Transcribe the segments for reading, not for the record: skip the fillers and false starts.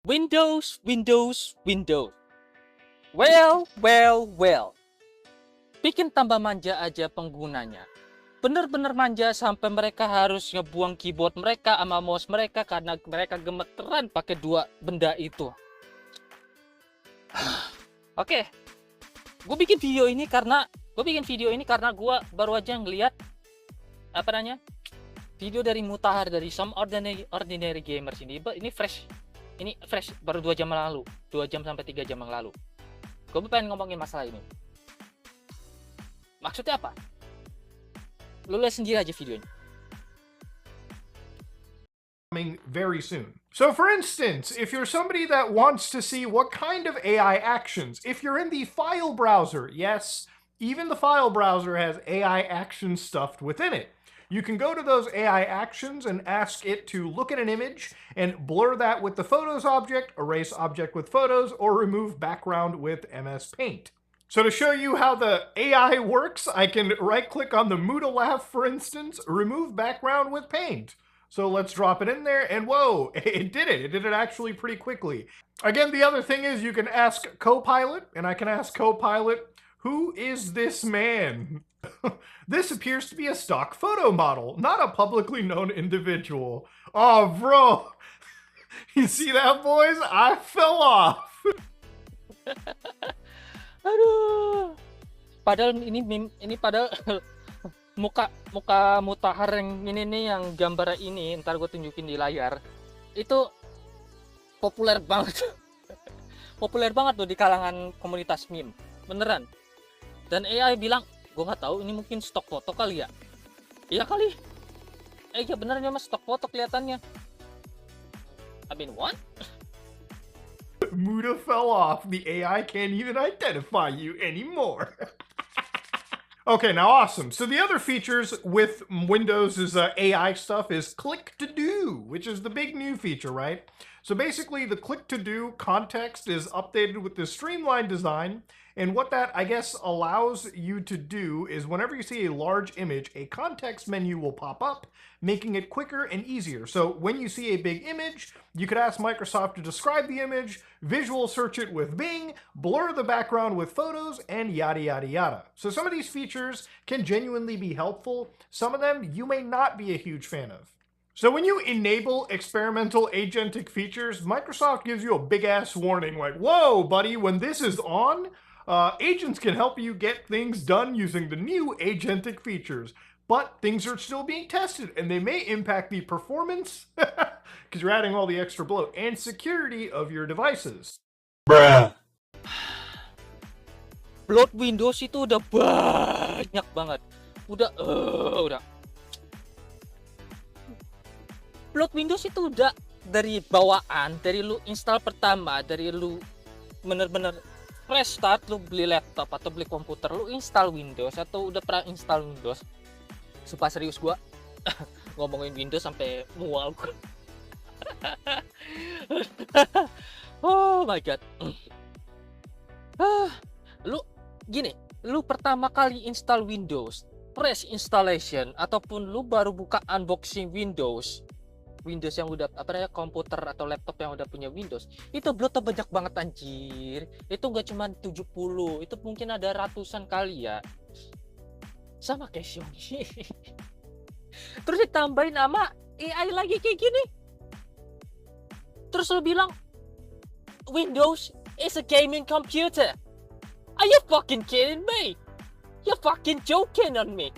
Windows, Windows, Windows. Well. Bikin tambah manja aja penggunanya. Bener-bener manja sampai mereka harus ngebuang keyboard mereka sama mouse mereka karena mereka gemeteran pakai dua benda itu. Oke, gue bikin video ini karena gue baru aja ngeliat video dari Mutahar dari Some Ordinary Gamers ini fresh baru 2 jam lalu, 2 jam sampai 3 jam yang lalu. Gue pengen ngomongin masalah ini. Maksudnya apa? Lu lihat sendiri aja videonya. Very soon. So for instance, if you're somebody that wants to see what kind of AI actions, if you're in the file browser, yes, even the file browser has AI actions stuffed within it. You can go to those AI actions and ask it to look at an image and blur that with the Photos object, erase object with Photos, or remove background with MS Paint. So to show you how the AI works, I can right-click on the MutaLav, for instance, remove background with Paint. So let's drop it in there, and whoa, it did it. It did it actually pretty quickly. Again, the other thing is you can ask Copilot, and I can ask Copilot, who is this man? This appears to be a stock photo model, not a publicly known individual. Oh, bro. You see that, boys? I fell off. Aduh. Padahal ini padahal muka Mutahar yang ini nih, yang gambar ini ntar gue tunjukin di layar. Itu populer banget. Populer banget tuh di kalangan komunitas meme. Beneran. Dan AI bilang, gue nggak tahu ini mungkin stok foto kali ya. Iya kali. Iya bener memang stok foto kelihatannya. I mean what? Muta fell off. The AI can't even identify you anymore. Okay, now awesome. So the other features with Windows' AI stuff is Click to Do, which is the big new feature, right? So basically the Click to Do context is updated with this streamlined design. And what that, I guess, allows you to do is whenever you see a large image, a context menu will pop up, making it quicker and easier. So when you see a big image, you could ask Microsoft to describe the image, visual search it with Bing, blur the background with Photos, and yada, yada, yada. So some of these features can genuinely be helpful. Some of them you may not be a huge fan of. So when you enable experimental agentic features, Microsoft gives you a big-ass warning like, whoa, buddy, when this is on, agents can help you get things done using the new agentic features, but things are still being tested and they may impact the performance, because you're adding all the extra bloat, and security of your devices. Bruh. Bloat Windows itu udah banyak banget. Udah. Bloat Windows itu udah dari bawaan, dari lu install pertama, dari lu bener-bener fresh start, lu beli laptop atau beli komputer, lu install Windows atau udah pernah install Windows. Sumpah serius gua ngomongin Windows sampai mual gua. Oh my god. Lu pertama kali install Windows, fresh installation, ataupun lu baru buka unboxing Windows yang udah komputer atau laptop yang udah punya Windows, itu bloatnya banyak banget anjir. Itu nggak cuma 70, itu mungkin ada ratusan kali ya, sama kayak Xiaomi. Terus ditambahin sama AI lagi kayak gini, terus lu bilang Windows is a gaming computer. Are you fucking kidding me? You're fucking joking on me.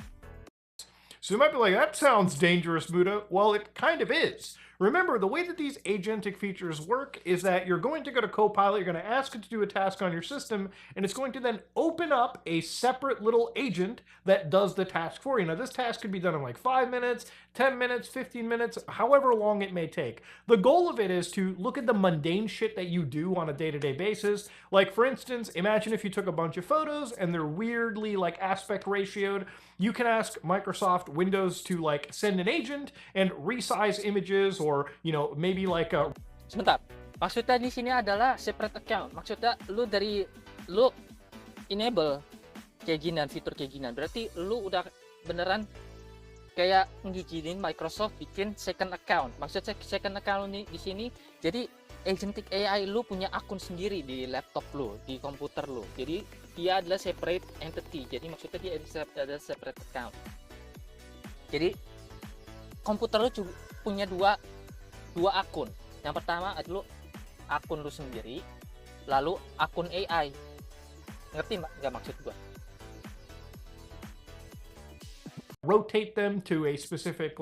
So you might be like, that sounds dangerous, Muta. Well, it kind of is. Remember, the way that these agentic features work is that you're going to go to Copilot, you're going to ask it to do a task on your system, and it's going to then open up a separate little agent that does the task for you. Now, this task could be done in like 5 minutes, 10 minutes, 15 minutes, however long it may take. The goal of it is to look at the mundane shit that you do on a day-to-day basis. Like, for instance, imagine if you took a bunch of photos and they're weirdly like aspect ratioed. You can ask Microsoft Windows to like send an agent and resize images, or maybe like a... Sebentar, maksudnya di sini adalah separate account. Maksudnya lu enable kayak ginian, fitur kayak ginian. Berarti lu udah beneran kayak ngizinin Microsoft bikin second account. Maksudnya second account ini di sini, jadi agentic AI lu punya akun sendiri di laptop lu, di komputer lu. Jadi dia adalah separate entity. Jadi maksudnya dia adalah separate account. Jadi komputer lu punya dua akun. Yang pertama adalah akun lu sendiri, lalu akun AI. Ngerti nggak maksud gua? Rotate them to a specific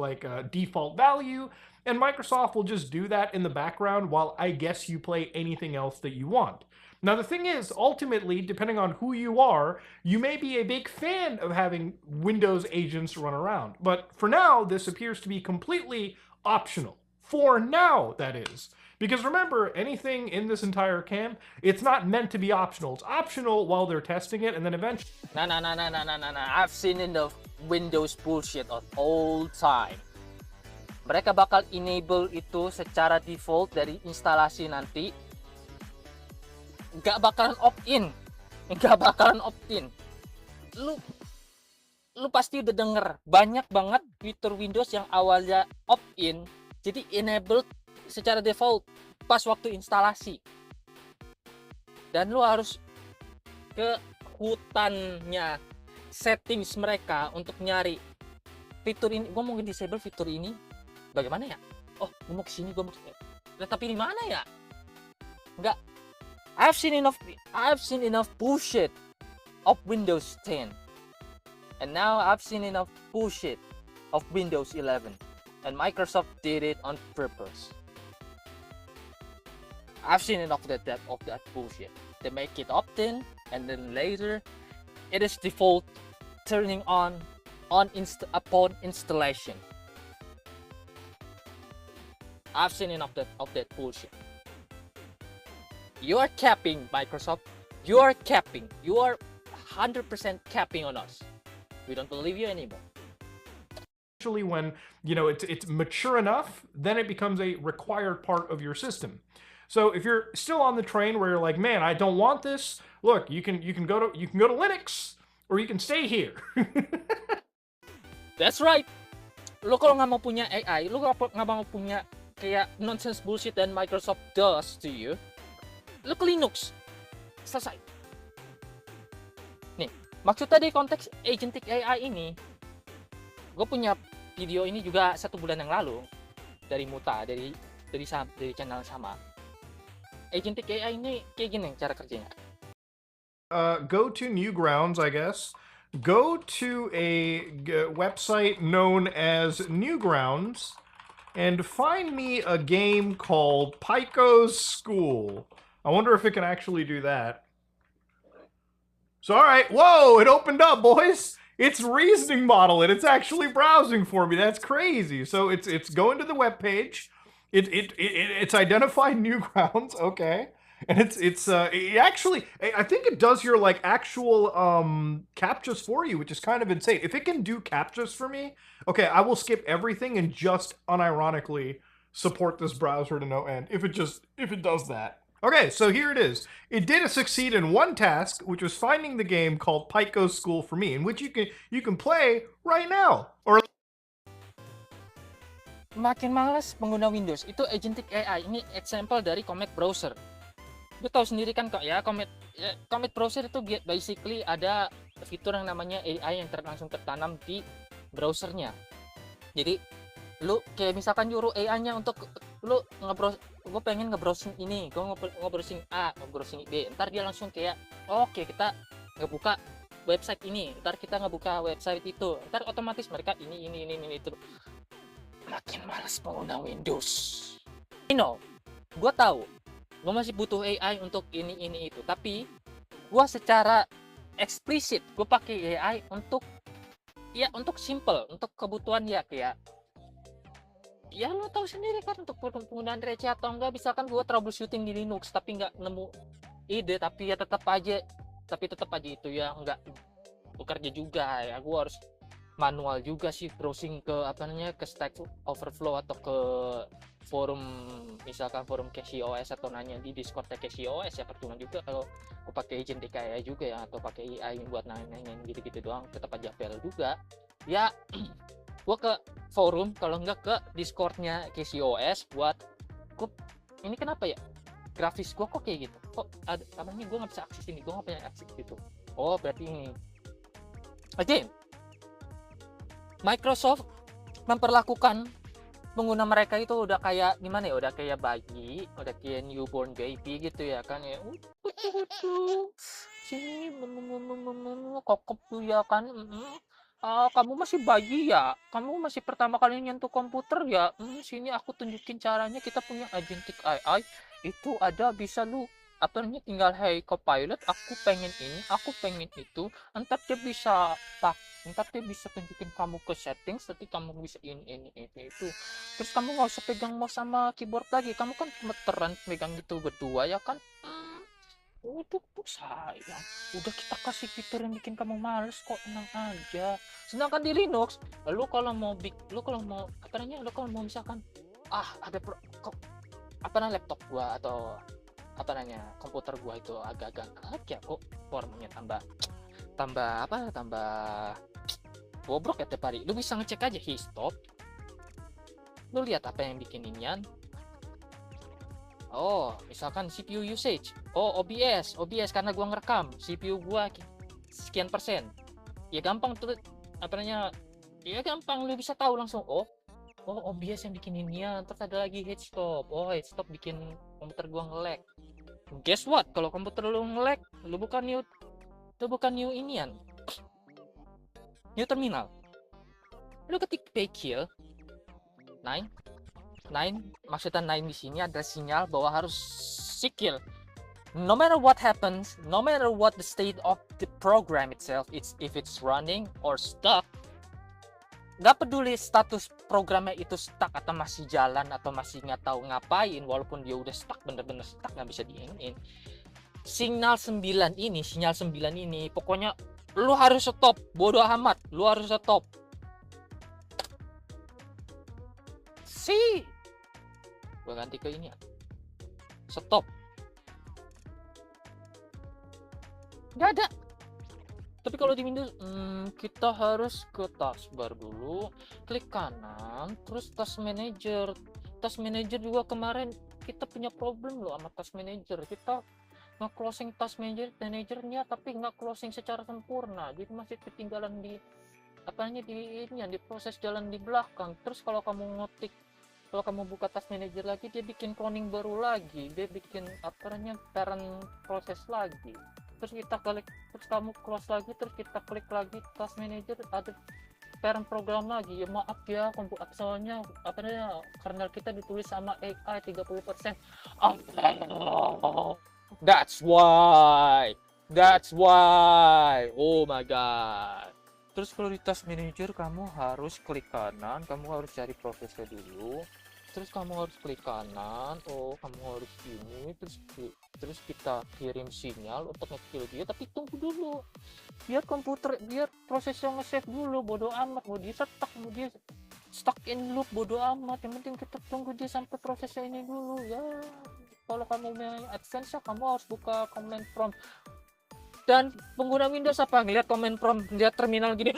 default value, and Microsoft will just do that in the background while I guess you play anything else that you want. Now the thing is, ultimately, depending on who you are, you may be a big fan of having Windows agents run around. But for now, this appears to be completely optional. For now, that is. Because remember, anything in this entire camp, it's not meant to be optional. It's optional while they're testing it, and then eventually... Nah. I've seen enough Windows bullshit of all time. Mereka bakal enable itu secara default dari instalasi nanti. Nggak bakalan opt-in. Lu pasti udah denger banyak banget fitur Windows yang awalnya opt-in jadi enabled secara default pas waktu instalasi. Dan lu harus ke hutannya settings mereka untuk nyari fitur ini. Gue mau disable fitur ini, bagaimana ya? Oh, gue mau kesini, gue mau kesini. Nah, tapi di mana ya? Enggak. I've seen enough bullshit of Windows 10, and now I've seen enough bullshit of Windows 11, and Microsoft did it on purpose. I've seen enough of that bullshit. They make it opt-in, and then later it is default turning on upon installation. I've seen enough of that bullshit. You are capping, Microsoft. You are capping. You are 100% capping on us. We don't believe you anymore. When it's mature enough, then it becomes a required part of your system. So if you're still on the train where you're like, man, I don't want this, look, you can go to Linux, or you can stay here. That's right. Lu kalau nggak mau punya AI, lu nggak mau punya kayak nonsense bullshit dan Microsoft does to you, lu ke Linux. Selesai. Nih, maksud tadi konteks agentic AI ini, gue punya video ini juga 1 bulan yang lalu dari Muta, dari channel sama. Agentic AI ini kayak gini cara kerjanya. Go to Newgrounds, I guess. Go to a website known as Newgrounds and find me a game called Pico's School. I wonder if it can actually do that. So, all right. Whoa, it opened up, boys. It's reasoning model, and it's actually browsing for me. That's crazy. So it's going to the web page. It's identified Newgrounds, okay, and it actually, I think it does your actual captchas for you, which is kind of insane. If it can do captchas for me, okay, I will skip everything and just unironically support this browser to no end if it does that. Okay, so here it is. It did succeed in one task, which was finding the game called Pico's School for me, in which you can play right now. Or makin males pengguna Windows itu agentic AI. Ini example dari Comet Browser. Lu tahu sendiri kan kok ya, Comet Browser itu basically ada fitur yang namanya AI yang langsung tertanam di browsernya. Jadi lu kayak misalkan nyuruh AI-nya untuk lu gue pengen nge-browsing ini, gue nge-browsing A, nge-browsing B, ntar dia langsung kayak oke, kita ngebuka website ini, ntar kita ngebuka website itu, ntar otomatis mereka ini itu. Makin malas pengguna Windows. Gue tahu, gue masih butuh AI untuk ini itu, tapi gue secara eksplisit gue pakai AI untuk simple, untuk kebutuhan ya kayak ya lo tahu sendiri kan, untuk penggunaan receh atau enggak, misalkan gue troubleshooting di Linux tapi nggak nemu ide, tapi tetap aja itu ya nggak bekerja juga ya, gue harus manual juga sih browsing ke ke Stack Overflow atau ke forum, misalkan forum CashOS atau nanya di Discord CashOS ya, percuma juga kalau gue pakai agent AI juga ya, atau pakai AI buat nanya gitu-gitu doang, tetap aja fail juga ya. Gue ke forum, kalau enggak ke Discordnya CashOS buat gue ini kenapa ya grafis gua kok kayak gitu, kok ada namanya gua nggak bisa akses ini, gua nggak punya akses gitu. Oh berarti ini again Microsoft memperlakukan pengguna mereka itu udah kayak gimana ya, udah kayak bayi, udah kayak newborn baby gitu ya kan ya, sini kokop tuh ya kan. Kamu masih bayi ya, kamu masih pertama kali nyentuh komputer ya. Sini aku tunjukin caranya, kita punya agentic AI itu ada, bisa lu apa namanya, tinggal hey Copilot, aku pengen ini, aku pengen itu, ntar dia bisa tunjukin kamu ke settings, nanti kamu bisa ini itu. Terus kamu nggak usah pegang mouse sama keyboard lagi, kamu kan gemeteran pegang itu berdua ya kan. Udah sayang, udah kita kasih fitur yang bikin kamu males kok, tenang aja. Sedangkan di Linux, lu kalau mau apa namanya, lu kalau mau misalkan ada apa namanya laptop gua atau apa namanya komputer gua itu agak-agak ya kok formnya tambah bobrok ya tiap hari, lu bisa ngecek aja Histop, lu lihat apa yang bikin inian. Oh, misalkan CPU usage. Oh, OBS karena gua ngerekam, CPU gua sekian persen. Ya gampang tuh apa namanya? Ya gampang, lu bisa tahu langsung. Oh, OBS yang bikin inian. Terus ada lagi headstop. Oh, headstop bikin komputer gua nge-lag. Guess what? Kalau komputer lu nge-lag, lu bukan new inian. New terminal. Lu ketik pkill 9 maksudnya 9 di sini ada sinyal bahwa harus secure. No matter what happens, no matter what the state of the program itself, if it's running or stuck, nggak peduli status programnya itu stuck atau masih jalan atau masih nggak tahu ngapain, walaupun dia udah stuck, bener-bener stuck, nggak bisa diinin. Sinyal 9 ini pokoknya lu harus stop, bodoh amat, lu harus stop. Gue ganti ke ini ya, stop, nggak ada. Tapi kalau di Windows kita harus ke taskbar dulu, klik kanan, terus task manager juga kemarin kita punya problem loh sama task manager. Kita nge-closing task managernya tapi nggak closing secara sempurna, jadi masih ketinggalan di di proses jalan di belakang. Terus kalau kamu buka task manager lagi, dia bikin cloning baru lagi, dia bikin parent proses lagi. Terus kita klik, terus kamu close lagi, terus kita klik lagi task manager, ada parent program lagi. Ya maaf ya, soalnya kernel kita ditulis sama AI 30%. That's why. Oh my god. Terus kalau di task manager kamu harus klik kanan, kamu harus cari prosesnya dulu, terus kamu harus klik kanan, kamu harus ini, terus kita kirim sinyal untuk nge-kill dia, tapi tunggu dulu biar prosesnya nge-save dulu, bodo amat mau dia stuck in loop, bodo amat, yang penting kita tunggu dia sampai prosesnya ini dulu ya. Kalau kamu main AdSense ya, kamu harus buka command prompt. Dan pengguna Windows apa ngeliat command prompt, lihat terminal gini,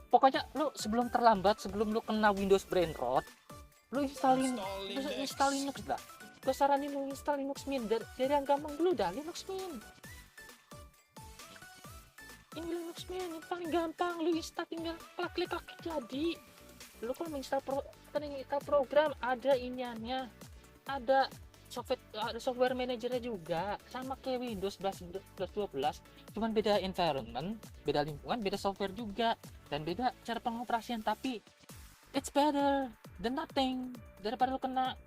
pokoknya lu sebelum lu kena Windows brain rot, lu install Linux dah. Gue saranin lu install Linux Mint dari yang gampang dulu dah, Linux Mint. Ini Linux Mint yang paling gampang, lu install tinggal klik jadi. Lu kalau menginstal program ada iniannya, ada software manajernya juga, sama kayak Windows 11 12, cuman beda environment, beda lingkungan, beda software juga, dan beda cara pengoperasian, tapi it's better than nothing. Daripada lu kena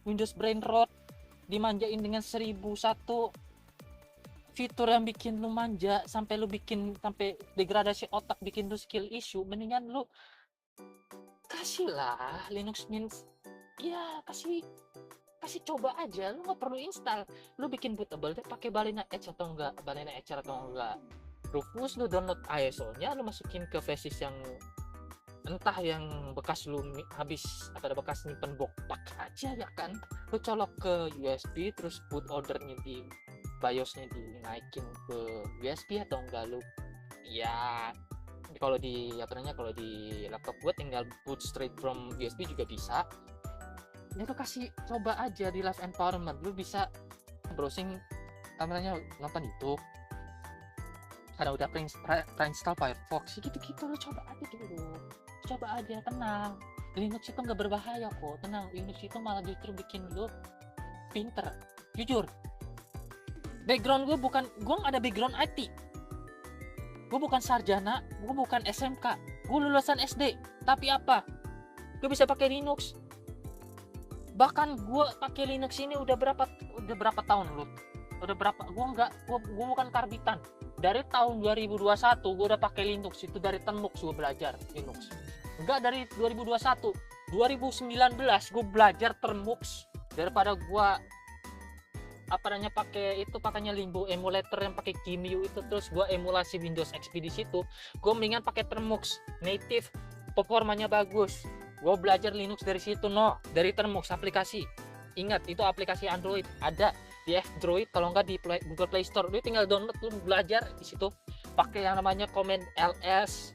Windows brain rot, dimanjain dengan 1001 fitur yang bikin lu manja sampai degradasi otak, bikin lu skill issue. Mendingan lu kasihlah Linux Mint. Ya kasih coba aja, lu nggak perlu install, lu bikin bootable deh pakai Balena Edge atau enggak Rufus, lu download ISO-nya, lu masukin ke versi yang entah yang bekas lu habis atau ada bekas nyimpen bookmark aja ya kan, lu colok ke USB, terus boot ordernya di BIOS-nya dinaikin ke USB atau enggak lu ya kalau di kalau di laptop gue tinggal boot straight from USB juga bisa. Ya lu kasih coba aja di live environment, lu bisa browsing nonton YouTube karena udah pre-install Firefox gitu-gitu. Lu coba aja dulu, coba aja, tenang. Linux itu nggak berbahaya kok, tenang. Linux itu malah justru bikin lu pinter, jujur. Background gue nggak ada background IT. Gue bukan sarjana, gue bukan SMK, gue lulusan SD. Tapi apa? Gue bisa pakai Linux. Bahkan gue pakai Linux ini udah berapa tahun lu? Udah berapa? Gue bukan karbitan. Dari tahun 2021 gue udah pakai Linux. Itu dari Termux gue belajar Linux. Enggak dari 2021, 2019 gue belajar Termux daripada gue pakainya Limbo emulator yang pakai QEMU itu, terus gue emulasi Windows XP di situ. Gue mendingan pakai Termux native, performanya bagus. Gue belajar Linux dari situ, dari Termux aplikasi. Ingat, itu aplikasi Android ada di Android, kalau nggak di Google Play Store. Lu tinggal download, lu belajar di situ pakai yang namanya command ls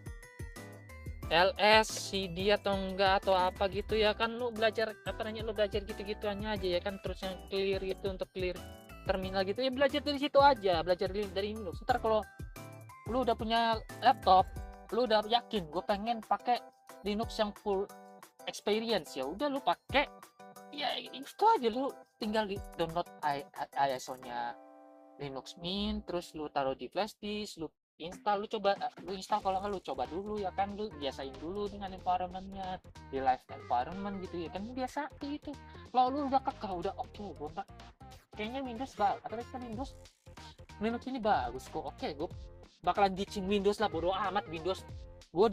cd atau enggak atau apa gitu ya kan. Lu belajar lu belajar gitu-gituannya aja ya kan, terus yang clear itu untuk clear terminal gitu ya, belajar dari situ aja, belajar dari Linux. Ntar kalau lu udah punya laptop, lu udah yakin gue pengen pakai Linux yang full experience, ya udah lu pakai ya itu aja. Lu tinggal download ISO-nya Linux Mint, terus lu taruh di flash disk, lu install, lu install. Kalau nggak lu coba dulu ya kan, lu biasain dulu dengan environment-nya di live environment gitu ya kan, biasa gitu. Kalau lu udah kekeh, udah oke, gue kayaknya Windows Linux ini bagus kok, oke, gue bakalan ditching Windows lah, bodo amat Windows. Gue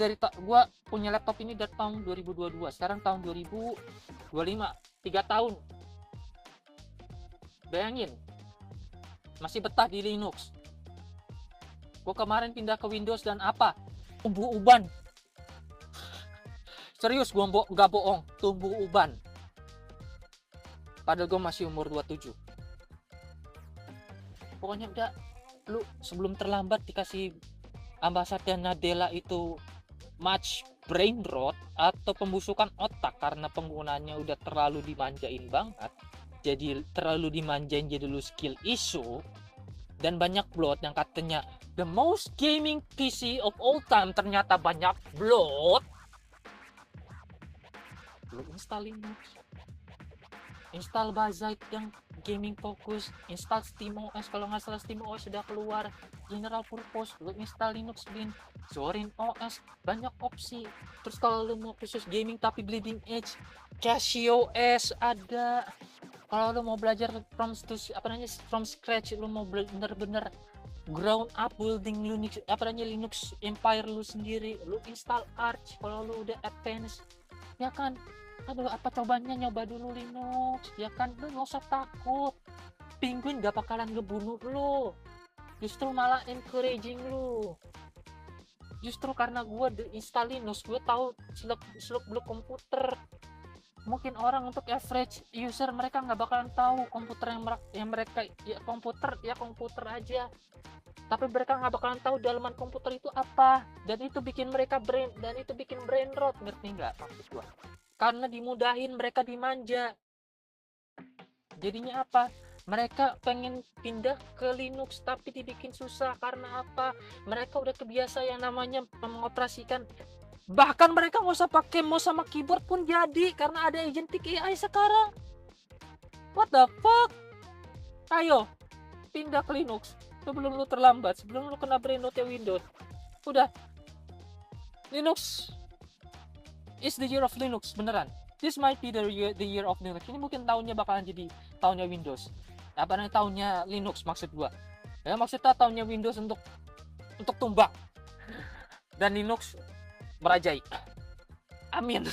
punya laptop ini dari tahun 2022, sekarang tahun 2025, 3 tahun. Bayangin, masih betah di Linux. Gue kemarin pindah ke Windows dan apa? Tumbuh uban. Serius, gue gak bohong, tumbuh uban. Padahal gue masih umur 27. Pokoknya udah, lu sebelum terlambat dikasih ambasadnya Nadella itu much brain rot atau pembusukan otak karena penggunanya udah terlalu dimanjain banget. Jadi terlalu dimanjain, jadi lu skill issue. Dan banyak bloat yang katanya the most gaming PC of all time, ternyata banyak bloat. Lu install Linux, install Bazzite yang gaming fokus, install SteamOS, kalau nggak salah SteamOS sudah keluar general purpose. Lu install Linux Mint, Zorin OS, banyak opsi. Terus kalau lu mau khusus gaming tapi bleeding edge, CacheOS ada. Kalau lu mau belajar from scratch, lu mau bener-bener ground up building Linux empire lu sendiri, lu install Arch. Kalau lu udah advance ya kan, aduh apa cobanya, nyoba dulu Linux ya kan. Lu nggak usah takut, Penguin gak bakalan ngebunuh lu, justru malah encouraging lu. Justru karena gue install Linux, gue tahu seluk beluk komputer. Mungkin orang untuk average user, mereka nggak bakalan tahu komputer yang mereka ya komputer aja, tapi mereka nggak bakalan tahu dalaman komputer itu apa, dan itu bikin brain rot. Ngerti nggak maksud gua? Karena dimudahin, mereka dimanja. Jadinya apa? Mereka pengen pindah ke Linux tapi dibikin susah. Karena apa? Mereka udah kebiasa yang namanya mengoperasikan. Bahkan mereka nggak usah pakai mouse sama keyboard pun jadi, karena ada agentic AI sekarang. What the fuck? Ayo, pindah ke Linux sebelum lu terlambat, sebelum lu kena brain rot ya Windows. Udah, Linux is the year of Linux, beneran. This might be the year of Linux. Ini mungkin tahunnya bakalan jadi tahunnya Windows. Tahunnya Linux maksud gua. Ya maksudnya tahunnya Windows untuk tumbang dan Linux merajai. Amin.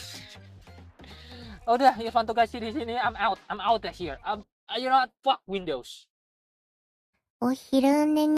Udah, Irfanto guys di sini. I'm out here. You know what? Fuck Windows. お昼寝。